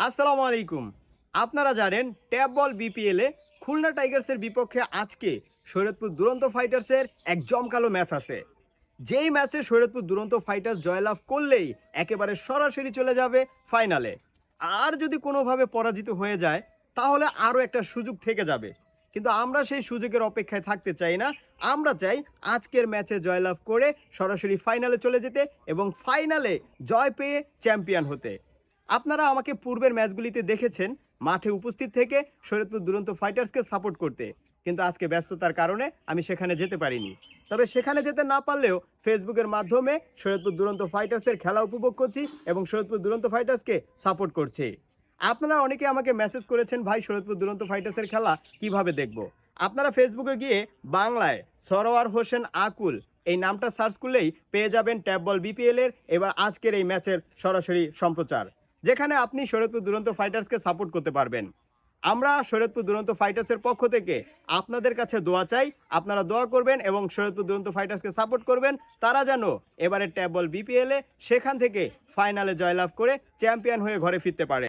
আসসালামু আলাইকুম। আপনারা জানেন ট্যাব বল বিপিএলে খুলনা টাইগার্সের বিপক্ষে আজকে শরীয়তপুর দুরন্ত ফাইটার্সের এক জমকালো ম্যাচ আছে। যেই ম্যাচে শরীয়তপুর দুরন্ত ফাইটার্স জয়লাভ করলেই একেবারে সরাসরি চলে যাবে ফাইনালে। আর যদি কোনোভাবে পরাজিত হয়ে যায় তাহলে আরও একটা সুযোগ থেকে যাবে। কিন্তু আমরা সেই সুযোগের অপেক্ষায় থাকতে চাই না। আমরা চাই আজকের ম্যাচে জয়লাভ করে সরাসরি ফাইনালে চলে যেতে এবং ফাইনালে জয় পেয়ে চ্যাম্পিয়ন হতে। আপনারা আমাকে পূর্বের ম্যাচগুলিতে দেখেছেন মাঠে উপস্থিত থেকে শরীয়তপুর দুরন্ত ফাইটার্সকে সাপোর্ট করতে, কিন্তু আজকে ব্যস্ততার কারণে আমি সেখানে যেতে পারিনি। তবে সেখানে যেতে না পারলেও ফেসবুকের মাধ্যমে শরীয়তপুর দুরন্ত ফাইটার্সের খেলা উপভোগ করছি এবং শরীয়তপুর দুরন্ত ফাইটার্সকে সাপোর্ট করছি। আপনারা অনেকে আমাকে মেসেজ করেছেন, ভাই শরীয়তপুর দুরন্ত ফাইটার্সের খেলা কিভাবে দেখব। আপনারা ফেসবুকে গিয়ে বাংলায় সরোয়ার হোসেন আকুল এই নামটা সার্চ করলেই পেয়ে যাবেন ট্যাব বল বিপিএল এর এবার আজকের এই ম্যাচের সরাসরি সম্প্রচার, যেখানে আপনি শরীয়তপুর দুরন্ত ফাইটার্সকে সাপোর্ট করতে পারবেন। আমরা শরীয়তপুর দুরন্ত ফাইটার্সের পক্ষ থেকে আপনাদের কাছে দোয়া চাই, আপনারা দোয়া করবেন এবং শরীয়তপুর দুরন্ত ফাইটার্সকে সাপোর্ট করবেন। তারা যেন এবারে ট্যাব বল বিপিএলে সেখান থেকে ফাইনালে জয়লাভ করে চ্যাম্পিয়ন হয়ে ঘরে ফিরতে পারে।